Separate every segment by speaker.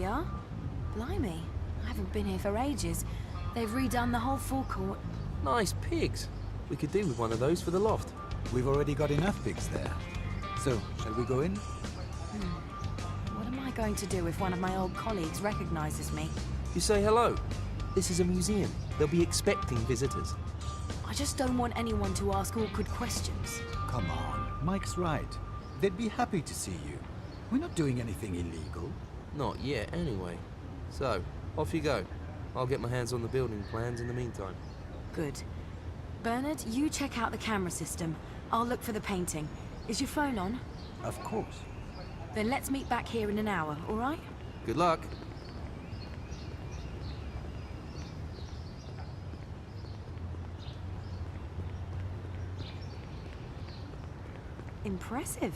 Speaker 1: are. Blimey, I haven't been here for ages. They've redone the whole forecourt.
Speaker 2: Nice pigs. We could do with one of those for the loft.
Speaker 3: We've already got enough pigs there. So, shall we go in?
Speaker 1: What am I going to do if one of my old colleagues recognizes me?
Speaker 2: You say hello. This is a museum. They'll be expecting visitors.
Speaker 1: I just don't want anyone to ask awkward questions.
Speaker 3: Come on, Mike's right. They'd be happy to see you. We're not doing anything illegal.
Speaker 2: Not yet, anyway. So, off you go. I'll get my hands on the building plans in the meantime.
Speaker 1: Good. Bernard, you check out the camera system. I'll look for the painting. Is your phone on?
Speaker 3: Of course.
Speaker 1: Then let's meet back here in an hour, all right?
Speaker 2: Good luck.
Speaker 1: Impressive.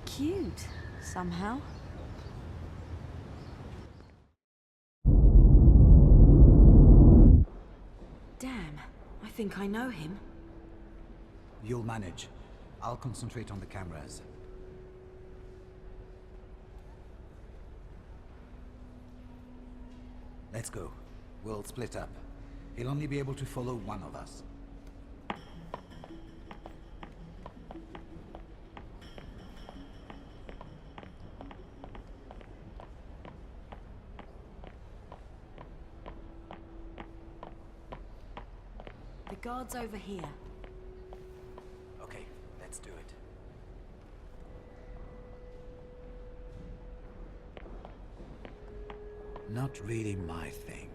Speaker 1: Cute, somehow. Damn, I think I know him.
Speaker 3: You'll manage. I'll concentrate on the cameras. Let's go. We'll split up. He'll only be able to follow one of us.
Speaker 1: The guard's over here.
Speaker 3: Okay, let's do it. Not really my thing.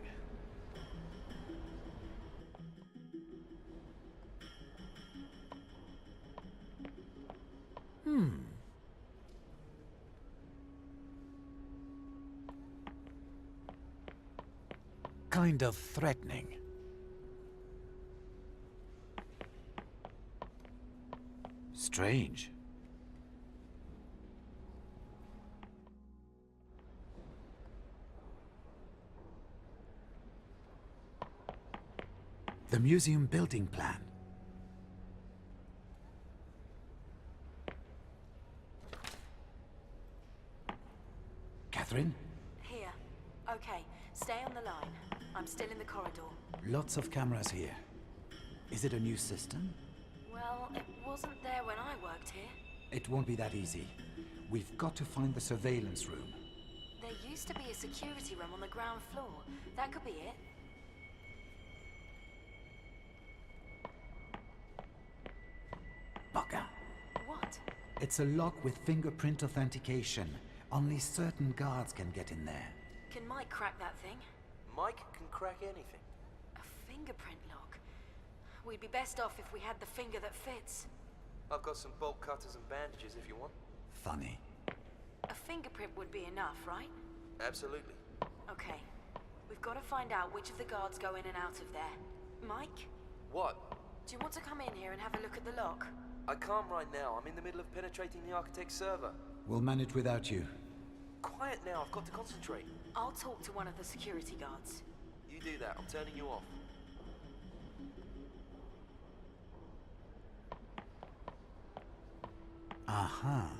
Speaker 3: Kind of threatening. Strange. The museum building plan. Catherine?
Speaker 1: Here. Okay, stay on the line. I'm still in the corridor.
Speaker 3: Lots of cameras here. Is it a new system?
Speaker 1: Well, it wasn't there when I worked here.
Speaker 3: It won't be that easy. We've got to find the surveillance room.
Speaker 1: There used to be a security room on the ground floor. That could be it.
Speaker 3: Bugger.
Speaker 1: What?
Speaker 3: It's a lock with fingerprint authentication. Only certain guards can get in there.
Speaker 1: Can Mike crack that thing?
Speaker 2: Mike can crack anything.
Speaker 1: A fingerprint lock? We'd be best off if we had the finger that fits.
Speaker 2: I've got some bolt cutters and bandages if you want.
Speaker 3: Funny.
Speaker 1: A fingerprint would be enough, right?
Speaker 2: Absolutely.
Speaker 1: Okay. We've got to find out which of the guards go in and out of there. Mike?
Speaker 2: What?
Speaker 1: Do you want to come in here and have a look at the lock?
Speaker 2: I can't right now. I'm in the middle of penetrating the architect's server.
Speaker 3: We'll manage without you.
Speaker 2: Quiet now. I've got to concentrate.
Speaker 1: I'll talk to one of the security guards.
Speaker 2: You do that. I'm turning you off.
Speaker 3: Aha.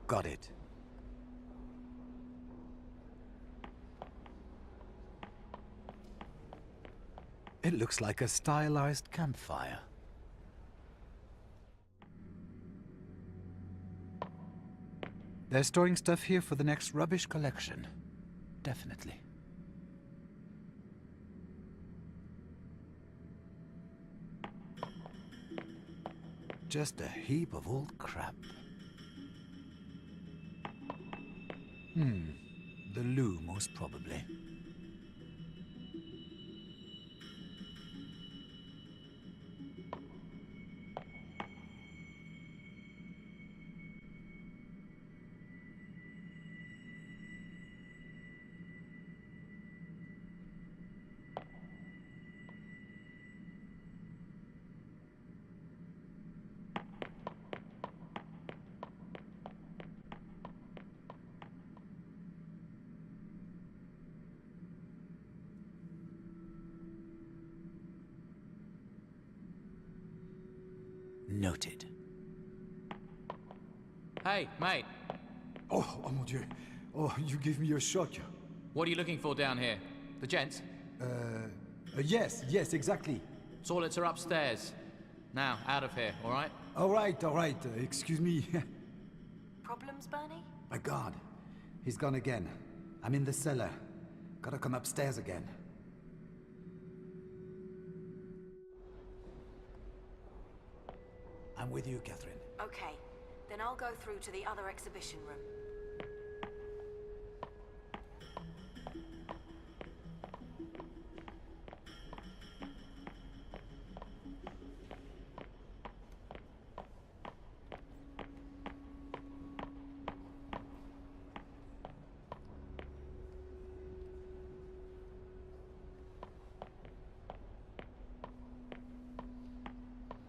Speaker 3: Got it. It looks like a stylized campfire. They're storing stuff here for the next rubbish collection. Definitely. Just a heap of old crap. The loo, most probably. Noted.
Speaker 4: Hey, mate.
Speaker 5: Oh mon Dieu. Oh, you give me a shock.
Speaker 4: What are you looking for down here? The gents?
Speaker 5: Yes, exactly.
Speaker 4: Toilets are upstairs. Now, out of here, alright?
Speaker 5: All right. Excuse me.
Speaker 1: Problems, Bernie?
Speaker 5: My God. He's gone again. I'm in the cellar. Gotta come upstairs again. I'm with you, Catherine.
Speaker 1: Okay, then I'll go through to the other exhibition room.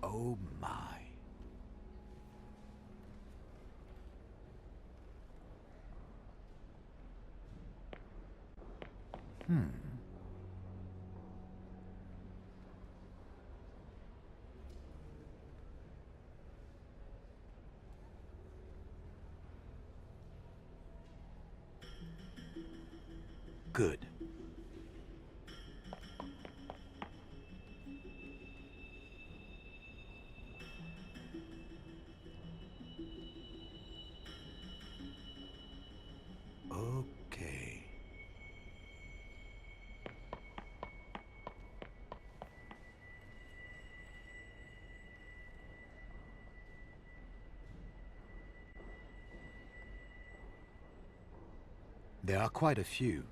Speaker 5: Oh my.
Speaker 3: Good. Okay. There are quite a few.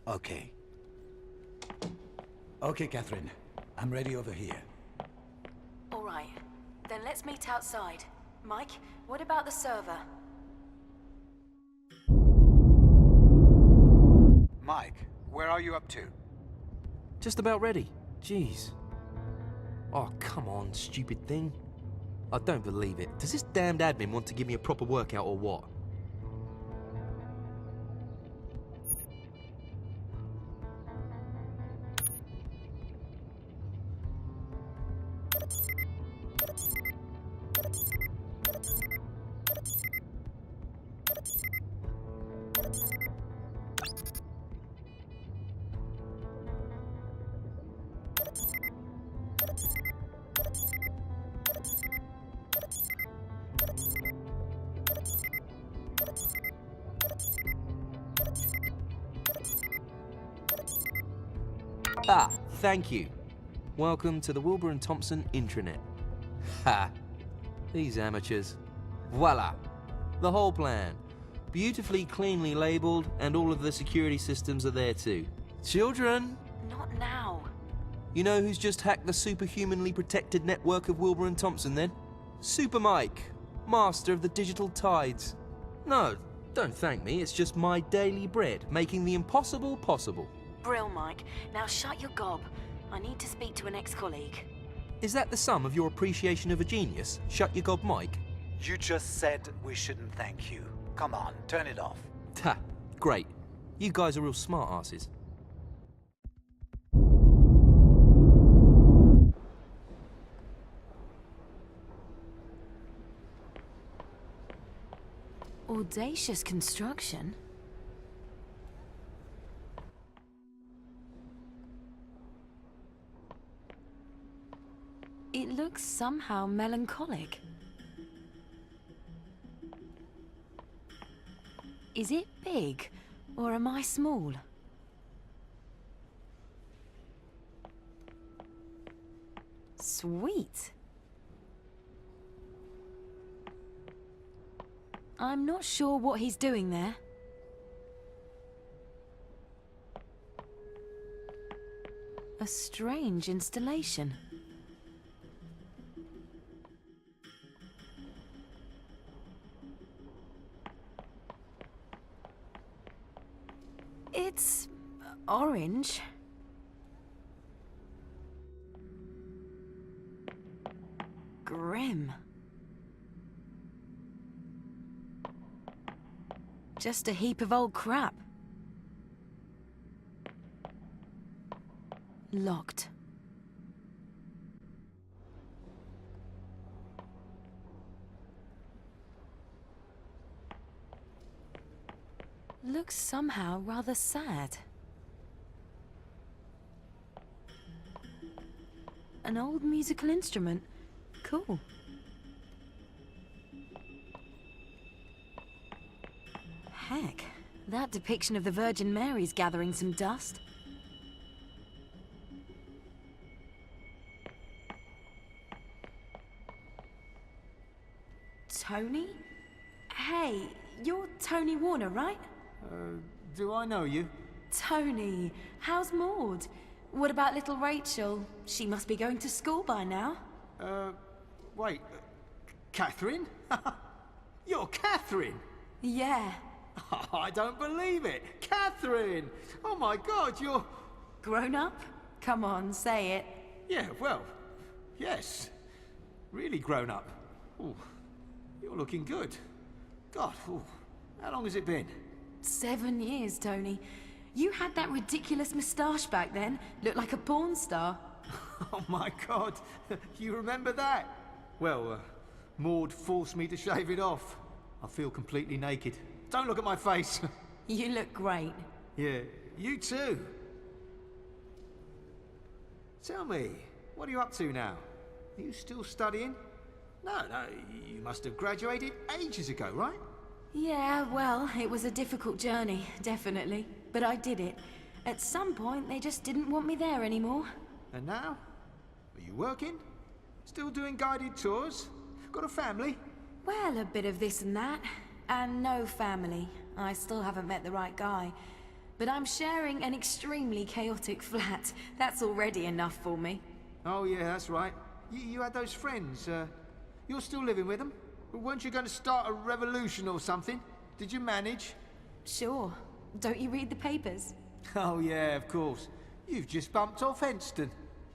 Speaker 3: Okay.
Speaker 5: Okay, Catherine. I'm ready over here.
Speaker 1: All right, then let's meet outside. Mike, what about the server?
Speaker 3: Mike, where are you up to?
Speaker 2: Just about ready. Jeez. Oh, come on, stupid thing. I don't believe it. Does this damned admin want to give me a proper workout or what? Ah, thank you. Welcome to the Wilbur and Thompson intranet. Ha! These amateurs. Voila! The whole plan. Beautifully cleanly labelled, and all of the security systems are there too. Children!
Speaker 1: Not now.
Speaker 2: You know who's just hacked the superhumanly protected network of Wilbur and Thompson then? Super Mike, master of the digital tides. No, don't thank me, it's just my daily bread, making the impossible possible.
Speaker 1: Brill, Mike. Now shut your gob. I need to speak to an ex-colleague.
Speaker 2: Is that the sum of your appreciation of a genius? Shut your gob, Mike?
Speaker 3: You just said we shouldn't thank you. Come on, turn it off.
Speaker 2: Ha, great. You guys are real smart asses.
Speaker 1: Audacious construction? It looks somehow melancholic. Is it big, or am I small? Sweet. I'm not sure what he's doing there. A strange installation. It's orange. Grim. Just a heap of old crap. Locked. Looks somehow rather sad. An old musical instrument. Cool. Heck, that depiction of the Virgin Mary's gathering some dust. Tony? Hey, you're Tony Warner, right?
Speaker 5: Do I know you?
Speaker 1: Tony, how's Maud? What about little Rachel? She must be going to school by now.
Speaker 5: Wait, Catherine? You're Catherine?
Speaker 1: Yeah.
Speaker 5: I don't believe it! Catherine! Oh my God, you're...
Speaker 1: Grown up? Come on, say it.
Speaker 5: Yeah, well, yes. Really grown up. Ooh, you're looking good. God, ooh, how long has it been?
Speaker 1: 7 years, Tony. You had that ridiculous moustache back then. Looked like a porn star.
Speaker 5: Oh my God, you remember that? Well, Maud forced me to shave it off. I feel completely naked. Don't look at my face.
Speaker 1: You look great.
Speaker 5: Yeah, you too. Tell me, what are you up to now? Are you still studying? No, you must have graduated ages ago, right?
Speaker 1: Yeah, well, it was a difficult journey, definitely. But I did it. At some point, they just didn't want me there anymore.
Speaker 5: And now? Are you working? Still doing guided tours? Got a family?
Speaker 1: Well, a bit of this and that. And no family. I still haven't met the right guy. But I'm sharing an extremely chaotic flat. That's already enough for me.
Speaker 5: Oh yeah, that's right. You had those friends. You're still living with them? But weren't you going to start a revolution or something? Did you manage?
Speaker 1: Sure. Don't you read the papers?
Speaker 5: Oh yeah, of course. You've just bumped off Henston.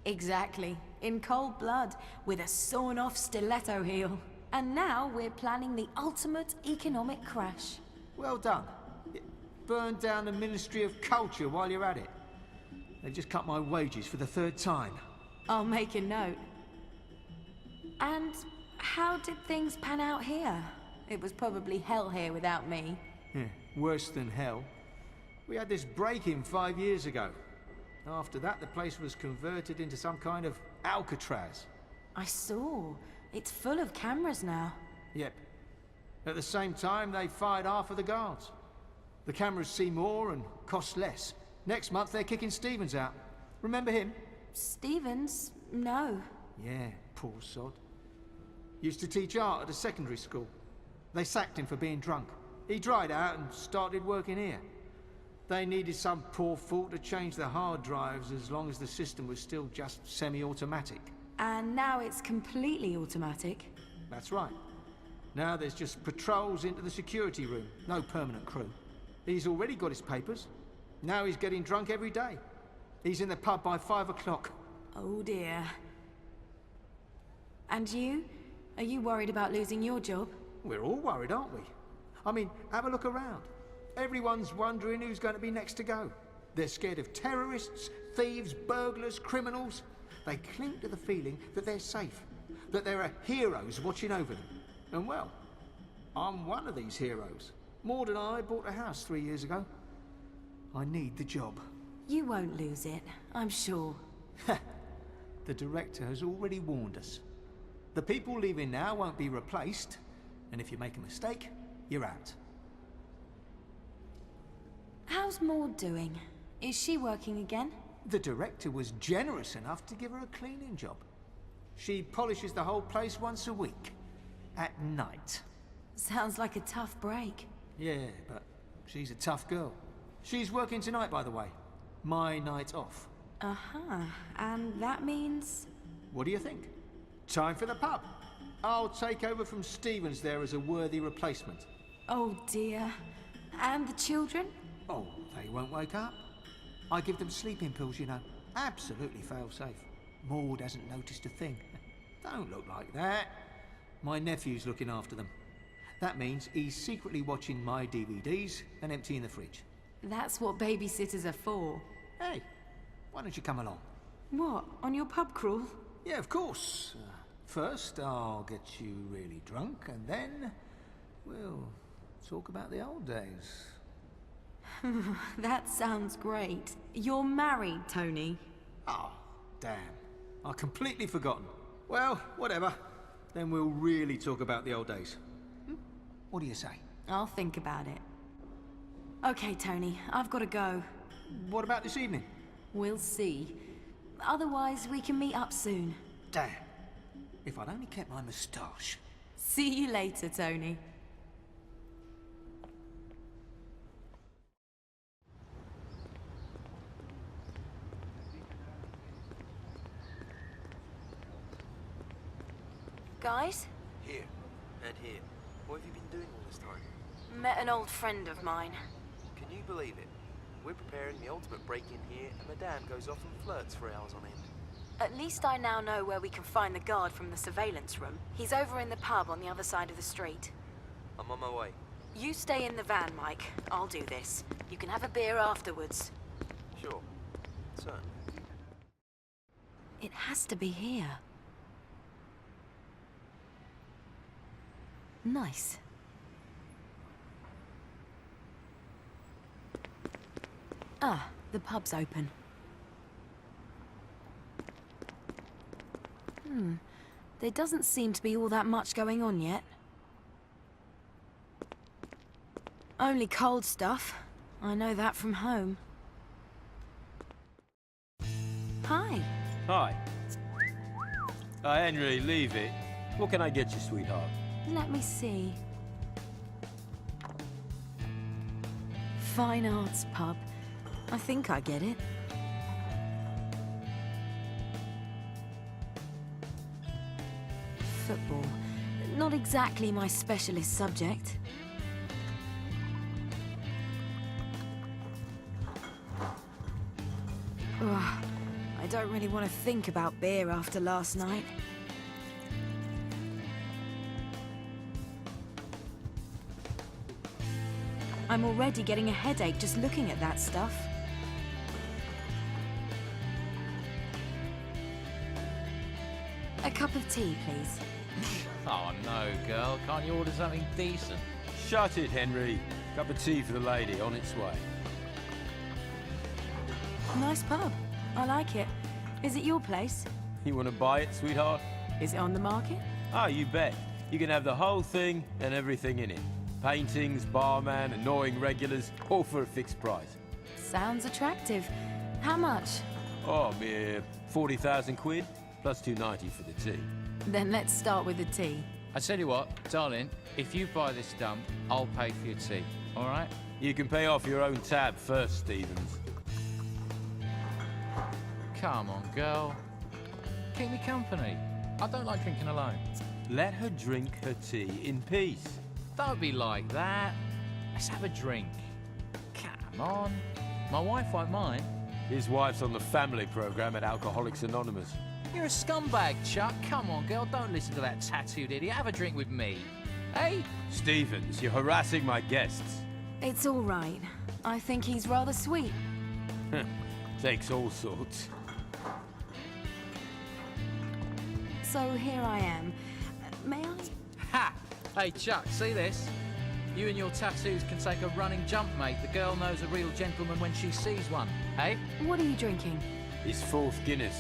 Speaker 1: Exactly. In cold blood, with a sawn-off stiletto heel. And now we're planning the ultimate economic crash.
Speaker 5: Well done. Burn down the Ministry of Culture while you're at it. They just cut my wages for the 3rd time.
Speaker 1: I'll make a note. And how did things pan out here? It was probably hell here without me.
Speaker 5: Yeah, worse than hell. We had this break-in 5 years ago. After that, the place was converted into some kind of Alcatraz.
Speaker 1: I saw. It's full of cameras now.
Speaker 5: Yep. At the same time, they fired half of the guards. The cameras see more and cost less. Next month, they're kicking Stevens out. Remember him?
Speaker 1: Stevens? No.
Speaker 5: Yeah, poor sod. Used to teach art at a secondary school. They sacked him for being drunk. He dried out and started working here. They needed some poor fool to change the hard drives as long as the system was still just semi-automatic.
Speaker 1: And now it's completely automatic.
Speaker 5: That's right. Now there's just patrols into the security room. No permanent crew. He's already got his papers. Now he's getting drunk every day. He's in the pub by 5 o'clock.
Speaker 1: Oh dear. And you? Are you worried about losing your job?
Speaker 5: We're all worried, aren't we? I mean, have a look around. Everyone's wondering who's going to be next to go. They're scared of terrorists, thieves, burglars, criminals. They cling to the feeling that they're safe, that there are heroes watching over them. And well, I'm one of these heroes. Maud and I bought a house 3 years ago. I need the job.
Speaker 1: You won't lose it, I'm sure.
Speaker 5: The director has already warned us. The people leaving now won't be replaced, and if you make a mistake, you're out.
Speaker 1: How's Maud doing? Is she working again?
Speaker 5: The director was generous enough to give her a cleaning job. She polishes the whole place once a week. At night.
Speaker 1: Sounds like a tough break.
Speaker 5: Yeah, but she's a tough girl. She's working tonight, by the way. My night off.
Speaker 1: Uh-huh. And that means?
Speaker 5: What do you think? Time for the pub. I'll take over from Stevens there as a worthy replacement.
Speaker 1: Oh dear. And the children?
Speaker 5: Oh, they won't wake up. I give them sleeping pills, you know. Absolutely fail-safe. Maud hasn't noticed a thing. Don't look like that. My nephew's looking after them. That means he's secretly watching my DVDs and emptying the fridge.
Speaker 1: That's what babysitters are for.
Speaker 5: Hey, why don't you come along?
Speaker 1: What, on your pub crawl?
Speaker 5: Yeah, of course. First, I'll get you really drunk, and then we'll talk about the old days.
Speaker 1: That sounds great. You're married, Tony.
Speaker 5: Oh, damn. I'd completely forgotten. Well, whatever. Then we'll really talk about the old days. What do you say?
Speaker 1: I'll think about it. Okay, Tony, I've got to go.
Speaker 5: What about this evening?
Speaker 1: We'll see. Otherwise, we can meet up soon.
Speaker 5: Damn. If I'd only kept my moustache.
Speaker 1: See you later, Tony. Guys?
Speaker 2: Here. And here. What have you been doing all this time?
Speaker 1: Met an old friend of mine.
Speaker 2: Can you believe it? We're preparing the ultimate break-in here, and Madame goes off and flirts for hours on end.
Speaker 1: At least I now know where we can find the guard from the surveillance room. He's over in the pub on the other side of the street.
Speaker 2: I'm on my way.
Speaker 1: You stay in the van, Mike. I'll do this. You can have a beer afterwards.
Speaker 2: Sure. Certainly.
Speaker 1: It has to be here. Nice. Ah, the pub's open. There doesn't seem to be all that much going on yet. Only cold stuff. I know that from home. Hi.
Speaker 6: Hi. Henry, leave it. What can I get you, sweetheart?
Speaker 1: Let me see. Fine Arts Pub. I think I get it. Football. Not exactly my specialist subject. Ugh, I don't really want to think about beer after last night. I'm already getting a headache just looking at that stuff. A cup of tea, please.
Speaker 4: Oh no, girl. Can't you order something decent?
Speaker 6: Shut it, Henry. Cup of tea for the lady, on its way.
Speaker 1: Nice pub. I like it. Is it your place?
Speaker 6: You want to buy it, sweetheart?
Speaker 1: Is it on the market?
Speaker 6: Ah, you bet. You can have the whole thing and everything in it. Paintings, barman, annoying regulars, all for a fixed price.
Speaker 1: Sounds attractive. How much?
Speaker 6: Oh, mere 40,000 quid, plus 290 for the tea.
Speaker 1: Then let's start with the tea.
Speaker 4: I tell you what, darling, if you buy this dump, I'll pay for your tea, all right?
Speaker 6: You can pay off your own tab first, Stevens.
Speaker 4: Come on, girl. Keep me company. I don't like drinking alone.
Speaker 6: Let her drink her tea in peace.
Speaker 4: Don't be like that. Let's have a drink. Come on. My wife won't mind.
Speaker 6: His wife's on the family program at Alcoholics Anonymous.
Speaker 4: You're a scumbag, Chuck. Come on, girl. Don't listen to that tattooed idiot. Have a drink with me. Hey?
Speaker 6: Stevens, you're harassing my guests.
Speaker 1: It's all right. I think he's rather sweet.
Speaker 6: Takes all sorts.
Speaker 1: So here I am. May I?
Speaker 4: Ha! Hey, Chuck, see this? You and your tattoos can take a running jump, mate. The girl knows a real gentleman when she sees one. Hey?
Speaker 1: What are you drinking?
Speaker 6: His fourth Guinness.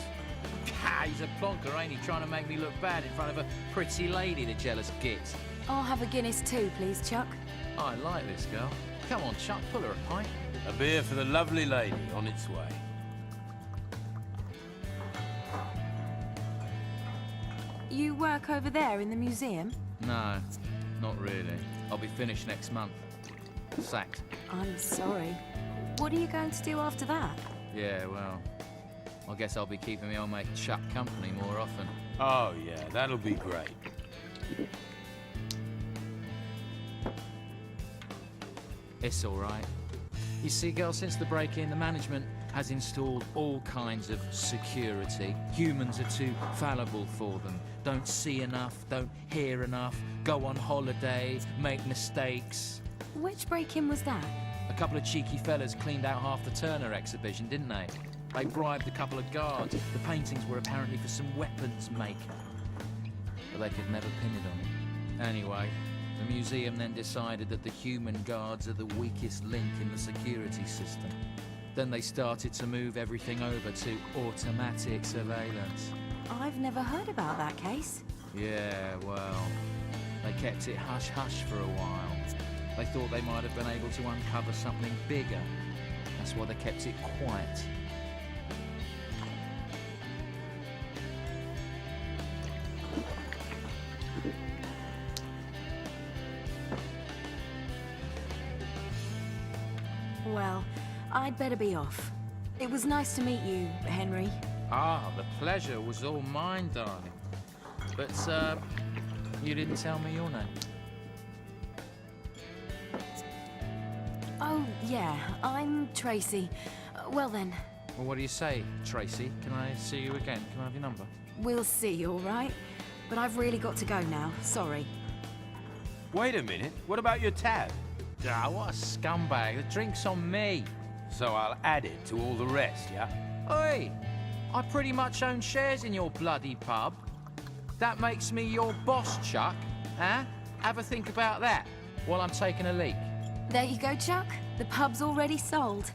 Speaker 4: Ha! He's a plonker, ain't he? Trying to make me look bad in front of a pretty lady, the jealous git.
Speaker 1: I'll have a Guinness too, please, Chuck.
Speaker 4: I like this girl. Come on, Chuck, pull her a pint.
Speaker 6: A beer for the lovely lady on its way.
Speaker 1: You work over there in the museum?
Speaker 4: No, not really. I'll be finished next month. Sacked.
Speaker 1: I'm sorry. What are you going to do after that?
Speaker 4: Yeah, well, I guess I'll be keeping my old mate Chuck company more often.
Speaker 6: Oh, yeah, that'll be great.
Speaker 4: It's all right. You see, girl, since the break-in, the management, has installed all kinds of security. Humans are too fallible for them. Don't see enough, don't hear enough, go on holiday, make mistakes.
Speaker 1: Which break-in was that?
Speaker 4: A couple of cheeky fellas cleaned out half the Turner exhibition, didn't they? They bribed a couple of guards. The paintings were apparently for some weapons make. But they could never pin it on it. Anyway, the museum then decided that the human guards are the weakest link in the security system. Then they started to move everything over to automatic surveillance.
Speaker 1: I've never heard about that case.
Speaker 4: Yeah, well, they kept it hush-hush for a while. They thought they might have been able to uncover something bigger. That's why they kept it quiet.
Speaker 1: Well, I'd better be off. It was nice to meet you, Henry.
Speaker 4: Ah, the pleasure was all mine, darling. But, you didn't tell me your name.
Speaker 1: Oh, yeah, I'm Tracy. Well then,
Speaker 4: Well, what do you say, Tracy? Can I see you again? Can I have your number?
Speaker 1: we'll see, all right? But I've really got to go now, sorry.
Speaker 6: Wait a minute. What about your tab?
Speaker 4: Ah, what a scumbag. The drink's on me.
Speaker 6: So I'll add it to all the rest, yeah?
Speaker 4: Oi! I pretty much own shares in your bloody pub. That makes me your boss, Chuck. Huh? Have a think about that while I'm taking a leak.
Speaker 1: There you go, Chuck. The pub's already sold.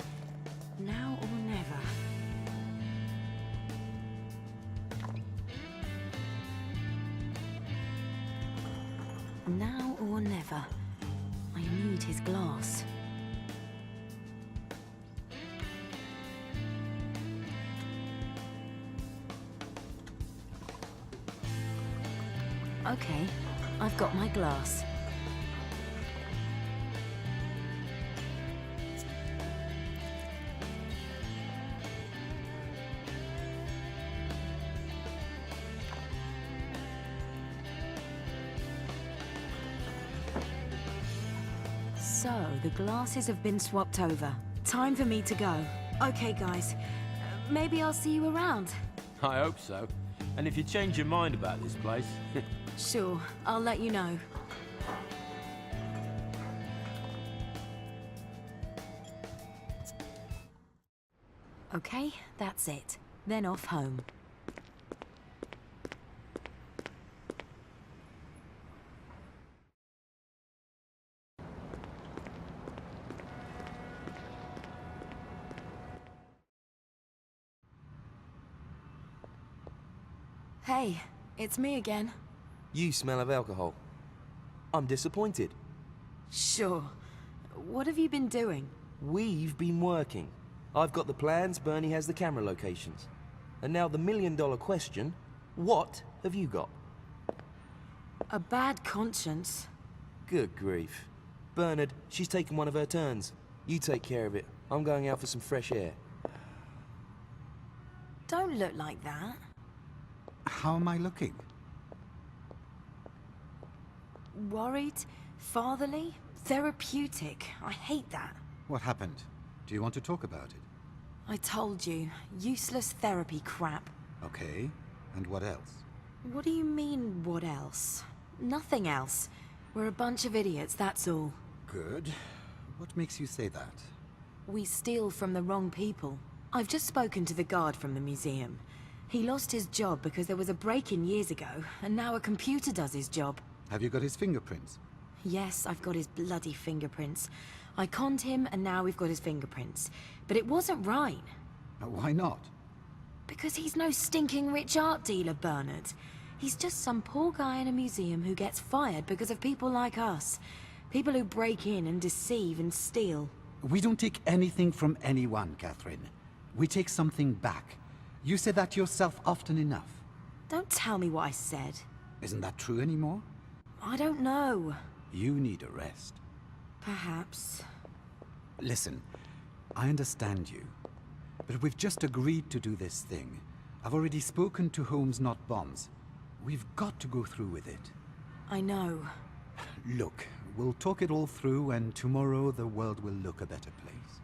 Speaker 1: Now or never. Now or never. I need his glass. Okay, I've got my glass. So, the glasses have been swapped over. Time for me to go. Okay, guys. Maybe I'll see you around.
Speaker 6: I hope so. And if you change your mind about this place,
Speaker 1: Sure, I'll let you know. Okay, that's it. Then off home. Hey, it's me again.
Speaker 2: You smell of alcohol. I'm disappointed.
Speaker 1: Sure. What have you been doing?
Speaker 2: We've been working. I've got the plans, Bernie has the camera locations. And now the million-dollar question, what have you got?
Speaker 1: A bad conscience.
Speaker 2: Good grief. Bernard, she's taken one of her turns. You take care of it. I'm going out for some fresh air.
Speaker 1: Don't look like that.
Speaker 3: How am I looking?
Speaker 1: Worried? Fatherly? Therapeutic? I hate that.
Speaker 3: What happened? Do you want to talk about it?
Speaker 1: I told you. Useless therapy crap.
Speaker 3: Okay. And what else?
Speaker 1: What do you mean, what else? Nothing else. We're a bunch of idiots, that's all.
Speaker 3: Good. What makes you say that?
Speaker 1: We steal from the wrong people. I've just spoken to the guard from the museum. He lost his job because there was a break-in years ago, and now a computer does his job.
Speaker 3: Have you got his fingerprints?
Speaker 1: Yes, I've got his bloody fingerprints. I conned him, and now we've got his fingerprints. But it wasn't right.
Speaker 3: Why not?
Speaker 1: Because he's no stinking rich art dealer, Bernard. He's just some poor guy in a museum who gets fired because of people like us. People who break in and deceive and steal.
Speaker 3: We don't take anything from anyone, Catherine. We take something back. You said that yourself often enough.
Speaker 1: Don't tell me what I said.
Speaker 3: Isn't that true anymore?
Speaker 1: I don't know.
Speaker 3: You need a rest.
Speaker 1: Perhaps.
Speaker 3: Listen, I understand you. But we've just agreed to do this thing. I've already spoken to Holmes, not Bonds. We've got to go through with it.
Speaker 1: I know.
Speaker 3: Look, we'll talk it all through and tomorrow the world will look a better place.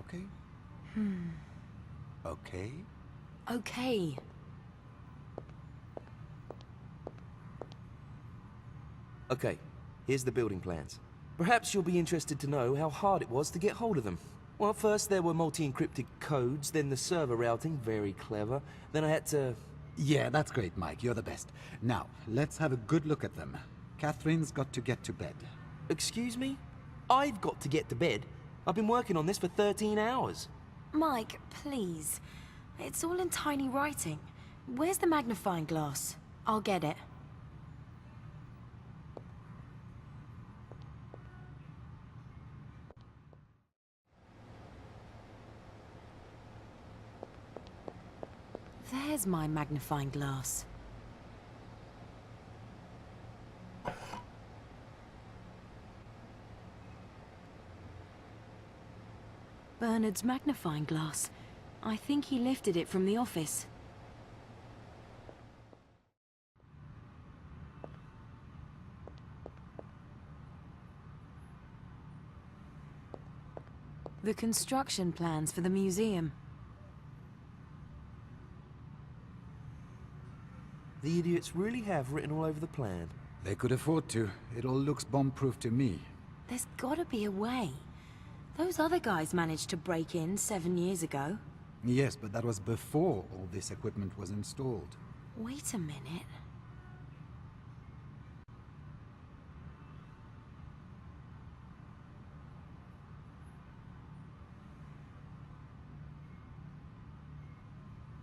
Speaker 3: Okay? Okay?
Speaker 1: Okay.
Speaker 2: Okay, here's the building plans. Perhaps you'll be interested to know how hard it was to get hold of them. Well, first there were multi-encrypted codes, then the server routing, very clever. Then I had to...
Speaker 3: Yeah, that's great, Mike. You're the best. Now, let's have a good look at them. Catherine's got to get to bed.
Speaker 2: Excuse me? I've got to get to bed. I've been working on this for 13 hours.
Speaker 1: Mike, please. It's all in tiny writing. Where's the magnifying glass? I'll get it. There's my magnifying glass. Bernard's magnifying glass. I think he lifted it from the office. The construction plans for the museum.
Speaker 2: The idiots really have written all over the plan.
Speaker 3: They could afford to. It all looks bomb-proof to me.
Speaker 1: There's gotta be a way. Those other guys managed to break in 7 years ago.
Speaker 3: Yes, but that was before all this equipment was installed.
Speaker 1: Wait a minute.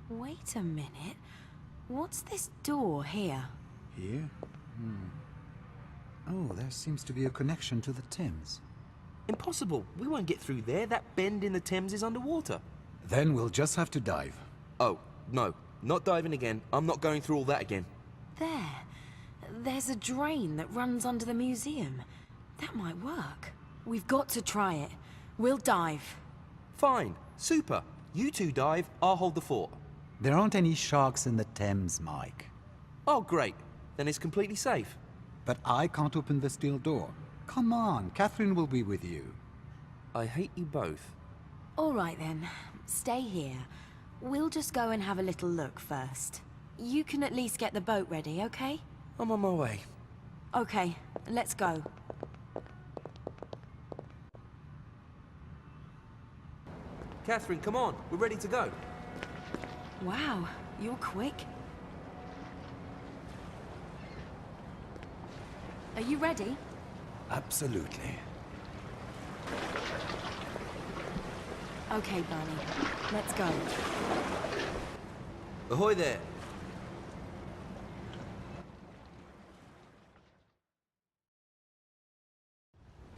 Speaker 1: Wait a minute. What's this door here?
Speaker 3: Here? Oh, there seems to be a connection to the Thames.
Speaker 2: Impossible. We won't get through there. That bend in the Thames is underwater.
Speaker 3: Then we'll just have to dive.
Speaker 2: Oh, no. Not diving again. I'm not going through all that again.
Speaker 1: There. There's a drain that runs under the museum. That might work. We've got to try it. We'll dive.
Speaker 2: Fine. Super. You two dive, I'll hold the fort.
Speaker 3: There aren't any sharks in the Thames, Mike.
Speaker 2: Oh, great. Then it's completely safe.
Speaker 3: But I can't open the steel door. Come on, Catherine will be with you.
Speaker 2: I hate you both.
Speaker 1: All right then. Stay here. We'll just go and have a little look first. You can at least get the boat ready, okay?
Speaker 2: I'm on my way.
Speaker 1: Okay, let's go.
Speaker 2: Catherine, come on. We're ready to go.
Speaker 1: Wow, you're quick. Are you ready?
Speaker 3: Absolutely.
Speaker 1: Okay, Barney. Let's go.
Speaker 2: Ahoy there.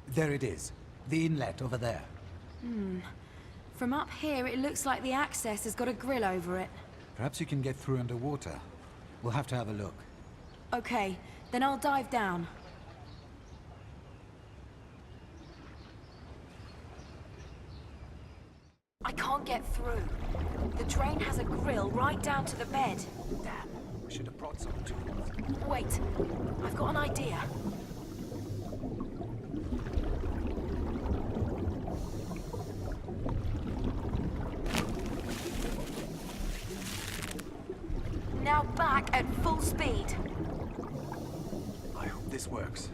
Speaker 3: There it is. The inlet over there.
Speaker 1: From up here, it looks like the access has got a grill over it.
Speaker 3: Perhaps you can get through underwater. We'll have to have a look.
Speaker 1: Okay, then I'll dive down. I can't get through. The drain has a grill right down to the bed.
Speaker 3: Damn. We should have brought some tools.
Speaker 1: Wait, I've got an idea. Now back at full speed.
Speaker 3: I hope this works.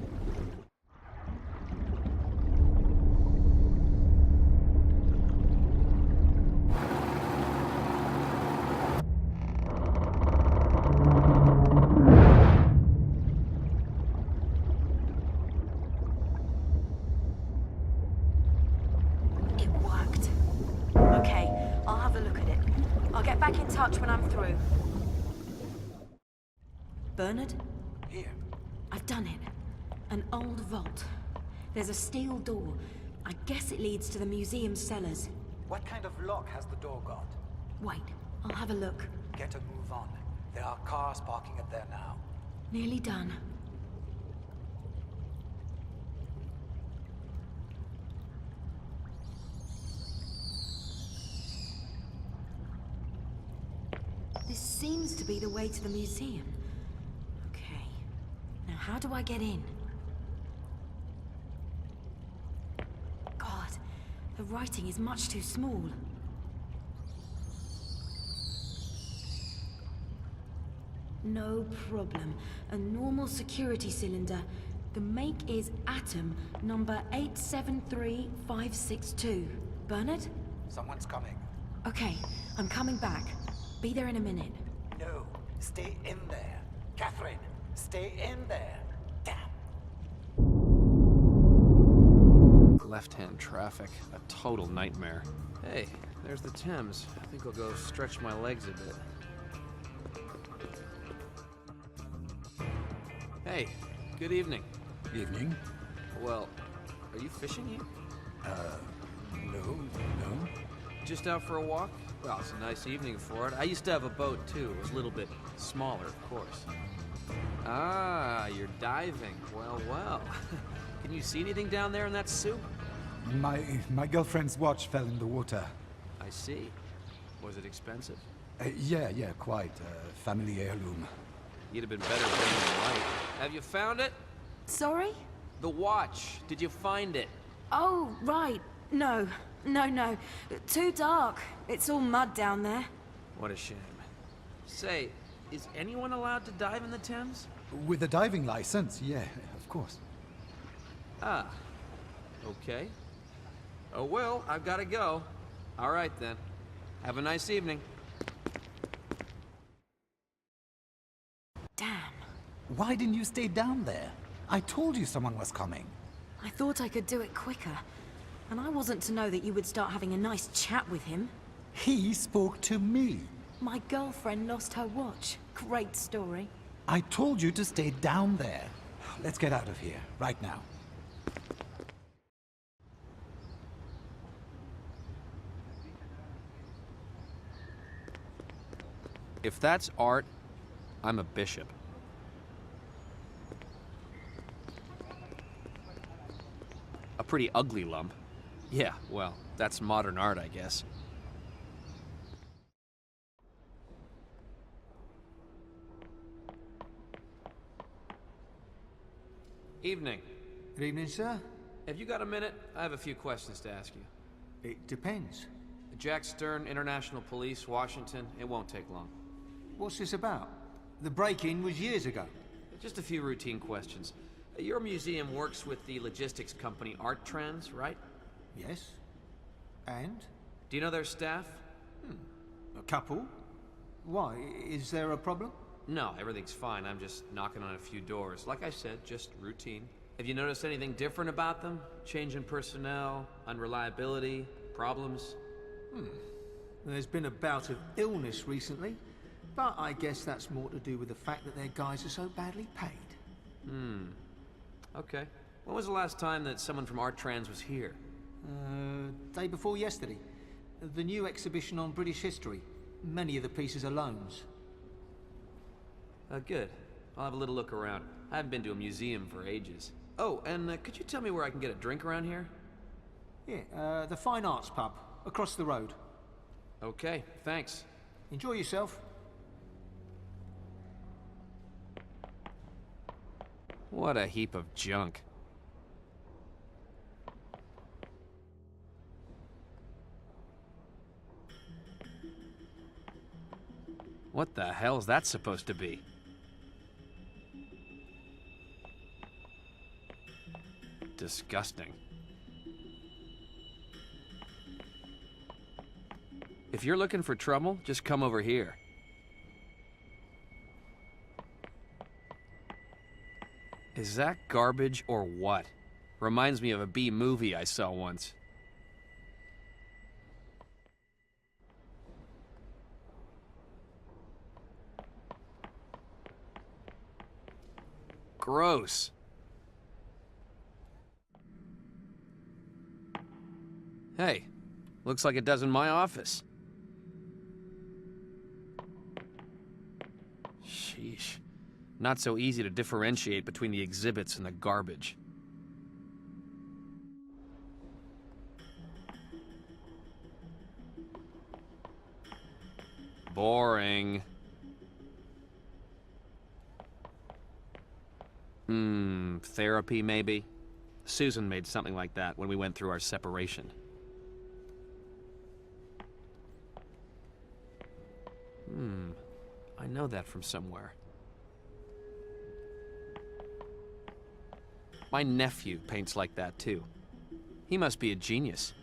Speaker 1: It worked. Okay, I'll have a look at it. I'll get back in touch when I'm through. Bernard?
Speaker 3: Here.
Speaker 1: I've done it. An old vault. There's a steel door. I guess it leads to the museum's cellars.
Speaker 3: What kind of lock has the door got?
Speaker 1: Wait, I'll have a look.
Speaker 3: Get a move on. There are cars parking it there now.
Speaker 1: Nearly done. This seems to be the way to the museum. Okay. Now how do I get in? God, the writing is much too small. No problem. A normal security cylinder. The make is Atom, number 873562. Bernard?
Speaker 3: Someone's coming.
Speaker 1: Okay, I'm coming back. Be there in a minute.
Speaker 3: No, stay in there. Catherine, stay in there. Damn.
Speaker 7: Left-hand traffic, a total nightmare. Hey, there's the Thames. I think I'll go stretch my legs a bit. Hey, good evening.
Speaker 3: Evening?
Speaker 7: Well, are you fishing here?
Speaker 3: No.
Speaker 7: Just out for a walk? Well, it's a nice evening for it. I used to have a boat, too. It was a little bit smaller, of course. Ah, you're diving. Well, well. Can you see anything down there in that soup?
Speaker 3: My girlfriend's watch fell in the water.
Speaker 7: I see. Was it expensive?
Speaker 3: Yeah, quite. Family heirloom.
Speaker 7: You'd have been better bringing the light. Have you found it?
Speaker 1: Sorry?
Speaker 7: The watch. Did you find it?
Speaker 1: Oh, right. No. Too dark. It's all mud down there.
Speaker 7: What a shame. Say, is anyone allowed to dive in the Thames?
Speaker 3: With a diving license, yeah, of course.
Speaker 7: Ah. Okay. Oh well, I've got to go. All right then. Have a nice evening.
Speaker 1: Damn.
Speaker 3: Why didn't you stay down there? I told you someone was coming.
Speaker 1: I thought I could do it quicker. And I wasn't to know that you would start having a nice chat with him.
Speaker 3: He spoke to me.
Speaker 1: My girlfriend lost her watch. Great story.
Speaker 3: I told you to stay down there. Let's get out of here, right now.
Speaker 7: If that's art, I'm a bishop. A pretty ugly lump. Yeah, well, that's modern art, I guess. Evening.
Speaker 5: Good evening, sir.
Speaker 7: Have you got a minute? I have a few questions to ask you.
Speaker 5: It depends.
Speaker 7: Jack Stern, International Police, Washington. It won't take long.
Speaker 5: What's this about? The break-in was years ago.
Speaker 7: Just a few routine questions. Your museum works with the logistics company Art Trends, right?
Speaker 5: Yes. And?
Speaker 7: Do you know their staff?
Speaker 5: A couple? Why? Is there a problem?
Speaker 7: No, everything's fine. I'm just knocking on a few doors. Like I said, just routine. Have you noticed anything different about them? Change in personnel, unreliability, problems?
Speaker 5: There's been a bout of illness recently, but I guess that's more to do with the fact that their guys are so badly paid.
Speaker 7: Okay. When was the last time that someone from Art Trans was here?
Speaker 5: Day before yesterday. The new exhibition on British history. Many of the pieces are loans.
Speaker 7: Good. I'll have a little look around. I haven't been to a museum for ages. Oh, and could you tell me where I can get a drink around here?
Speaker 5: Yeah, the Fine Arts Pub, across the road.
Speaker 7: Okay, thanks.
Speaker 5: Enjoy yourself.
Speaker 7: What a heap of junk. What the hell's that supposed to be? Disgusting. If you're looking for trouble, just come over here. Is that garbage or what? Reminds me of a B movie I saw once. Gross. Hey, looks like it does in my office. Sheesh. Not so easy to differentiate between the exhibits and the garbage. Boring. Therapy, maybe? Susan made something like that when we went through our separation. I know that from somewhere. My nephew paints like that, too. He must be a genius.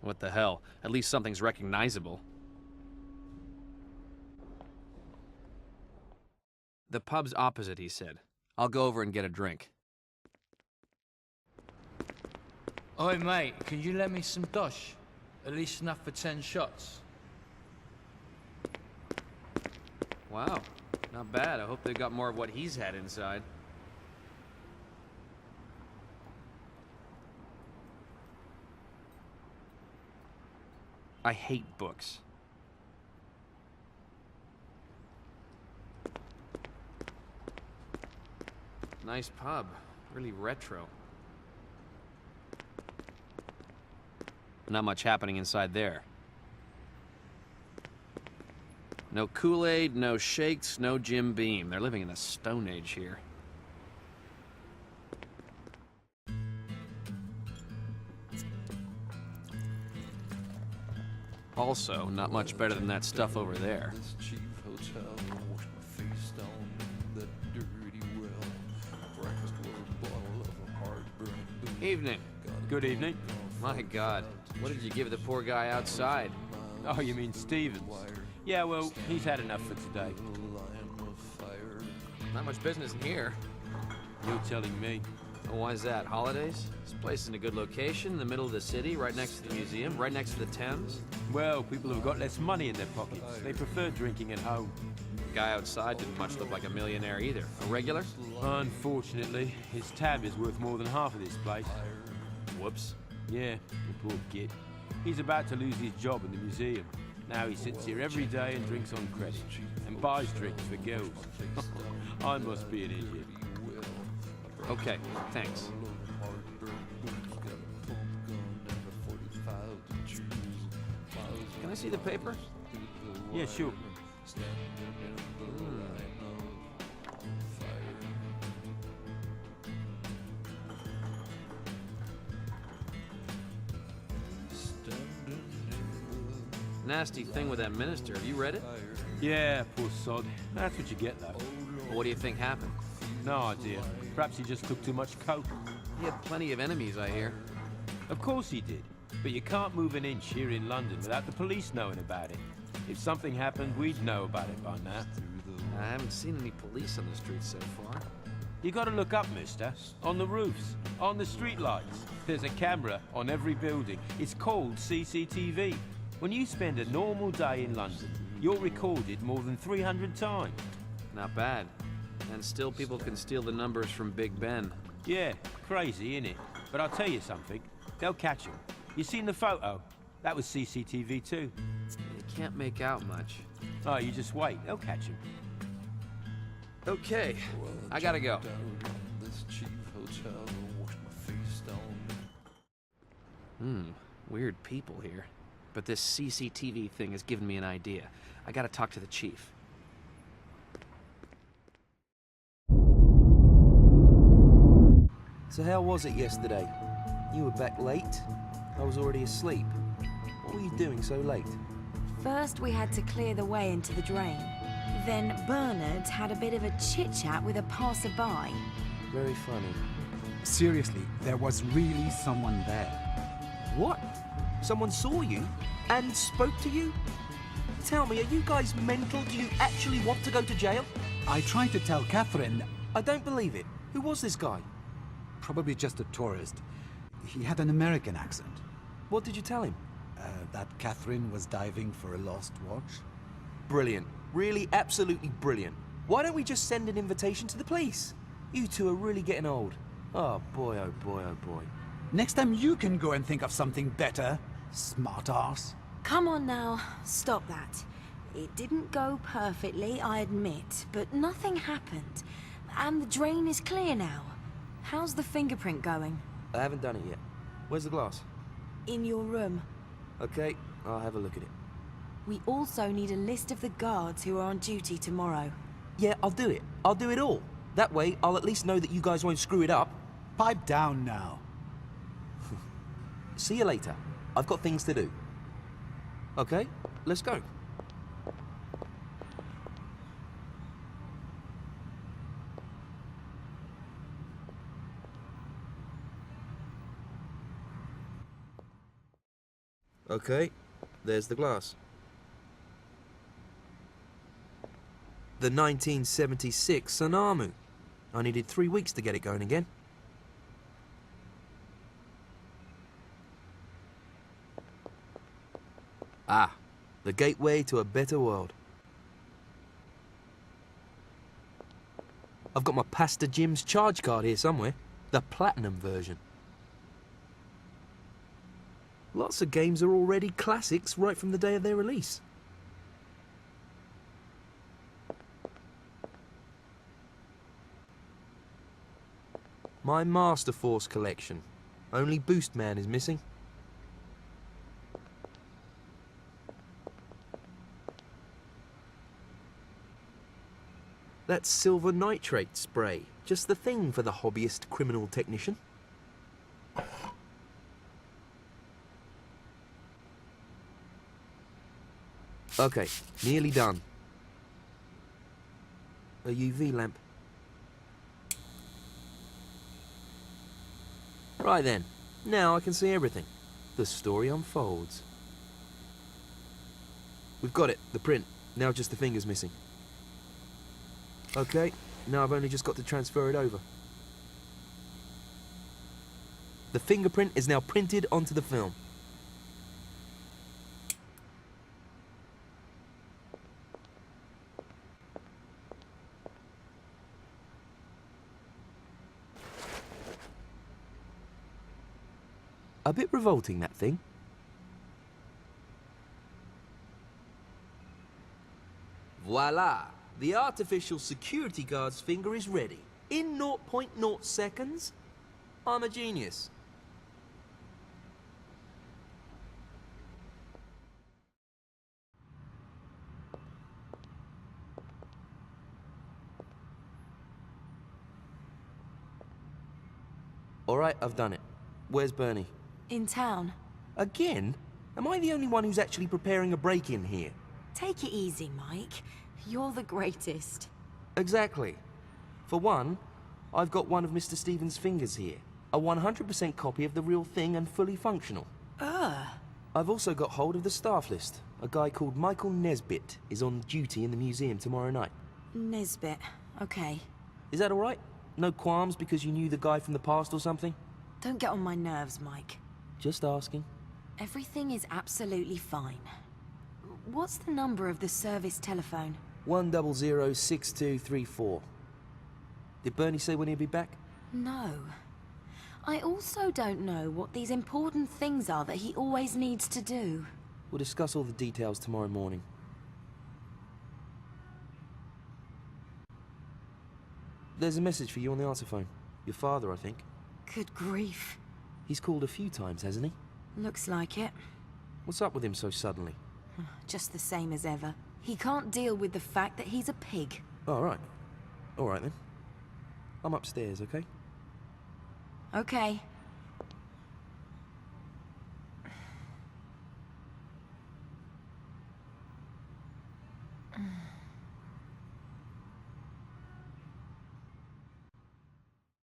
Speaker 7: What the hell? At least something's recognizable. The pub's opposite, he said. I'll go over and get a drink.
Speaker 4: Oi, mate, can you lend me some dosh? At least enough for 10 shots.
Speaker 7: Wow, not bad. I hope they've got more of what he's had inside. I hate books. Nice pub. Really retro. Not much happening inside there. No Kool-Aid, no shakes, no Jim Beam. They're living in the Stone Age here. Also, not much better than that stuff over there. Evening.
Speaker 6: Good evening.
Speaker 7: My God, what did you give the poor guy outside?
Speaker 6: Oh, you mean Stevens? Yeah, well, he's had enough for today.
Speaker 7: Not much business in here.
Speaker 6: You're telling me.
Speaker 7: Well, why is that? Holidays? This place is in a good location, in the middle of the city, right next to the museum, right next to the Thames.
Speaker 6: Well, people have got less money in their pockets. They prefer drinking at home.
Speaker 7: The guy outside didn't much look like a millionaire either. A regular?
Speaker 6: Unfortunately, his tab is worth more than half of this place.
Speaker 7: Whoops.
Speaker 6: Yeah, the poor git. He's about to lose his job in the museum. Now he sits here every day and drinks on credit. And buys drinks for girls. I must be an idiot.
Speaker 7: Okay, thanks. Can I see the paper?
Speaker 6: Yeah, sure.
Speaker 7: Nasty thing with that minister. Have you read it?
Speaker 6: Yeah, poor sod. That's what you get, though.
Speaker 7: What do you think happened?
Speaker 6: No idea. Perhaps he just took too much coke.
Speaker 7: He had plenty of enemies, I hear.
Speaker 6: Of course he did. But you can't move an inch here in London without the police knowing about it. If something happened, we'd know about it by now.
Speaker 7: I haven't seen any police on the streets so far.
Speaker 6: You gotta look up, mister. On the roofs, on the street lights. There's a camera on every building. It's called CCTV. When you spend a normal day in London, you're recorded more than 300 times.
Speaker 7: Not bad. And still people can steal the numbers from Big Ben.
Speaker 6: Yeah, crazy, innit? But I'll tell you something. They'll catch him. You seen the photo? That was CCTV too.
Speaker 7: You can't make out much.
Speaker 6: Oh, you just wait. They'll catch him.
Speaker 7: Okay, I gotta go. Weird people here. But this CCTV thing has given me an idea. I gotta talk to the chief.
Speaker 2: So how was it yesterday? You were back late? I was already asleep. What were you doing so late?
Speaker 1: First, we had to clear the way into the drain. Then Bernard had a bit of a chit-chat with a passerby.
Speaker 2: Very funny.
Speaker 3: Seriously, there was really someone there.
Speaker 2: What? Someone saw you? And spoke to you? Tell me, are you guys mental? Do you actually want to go to jail?
Speaker 3: I tried to tell Catherine,
Speaker 2: I don't believe it. Who was this guy?
Speaker 3: probably just a tourist. He had an American accent.
Speaker 2: What did you tell him?
Speaker 3: That Catherine was diving for a lost watch.
Speaker 2: Brilliant. Really, absolutely brilliant. Why don't we just send an invitation to the police? You two are really getting old. Oh boy, oh boy, oh boy.
Speaker 3: Next time you can go and think of something better, smartass.
Speaker 1: Come on now, stop that. It didn't go perfectly, I admit, but nothing happened. And the drain is clear now. How's the fingerprint going?
Speaker 2: I haven't done it yet. Where's the glass?
Speaker 1: In your room.
Speaker 2: Okay, I'll have a look at it.
Speaker 1: We also need a list of the guards who are on duty tomorrow.
Speaker 2: Yeah, I'll do it. I'll do it all. That way, I'll at least know that you guys won't screw it up.
Speaker 3: Pipe down now.
Speaker 2: See you later. I've got things to do. Okay, let's go. Okay, there's the glass. The 1976 Sanamu. I needed 3 weeks to get it going again. Ah, the gateway to a better world. I've got my Pastor Jim's charge card here somewhere. The platinum version. Lots of games are already classics right from the day of their release. My Master Force collection. Only Boost Man is missing. That's silver nitrate spray. Just the thing for the hobbyist criminal technician. Okay, nearly done. A UV lamp. Right then, now I can see everything. The story unfolds. We've got it, the print. Now just the finger's missing. Okay, now I've only just got to transfer it over. The fingerprint is now printed onto the film. A bit revolting, that thing. Voila! The artificial security guard's finger is ready. In 0.0 seconds? I'm a genius. Alright, I've done it. Where's Bernie?
Speaker 1: In town.
Speaker 2: Again? Am I the only one who's actually preparing a break-in here?
Speaker 1: Take it easy, Mike. You're the greatest.
Speaker 2: Exactly. For one, I've got one of Mr. Stevens' fingers here. A 100% copy of the real thing and fully functional. I've also got hold of the staff list. A guy called Michael Nesbitt is on duty in the museum tomorrow night.
Speaker 1: Nesbitt. Okay.
Speaker 2: Is that alright? No qualms because you knew the guy from the past or something?
Speaker 1: Don't get on my nerves, Mike.
Speaker 2: Just asking.
Speaker 1: Everything is absolutely fine. What's the number of the service telephone?
Speaker 2: 1006234. Did Bernie say when he'd be back?
Speaker 1: No. I also don't know what these important things are that he always needs to do.
Speaker 2: We'll discuss all the details tomorrow morning. There's a message for you on the answerphone. Your father, I think.
Speaker 1: Good grief.
Speaker 2: He's called a few times, hasn't he?
Speaker 1: Looks like it.
Speaker 2: What's up with him so suddenly?
Speaker 1: Just the same as ever. He can't deal with the fact that he's a pig.
Speaker 2: All right. All right then. I'm upstairs, okay?
Speaker 1: Okay.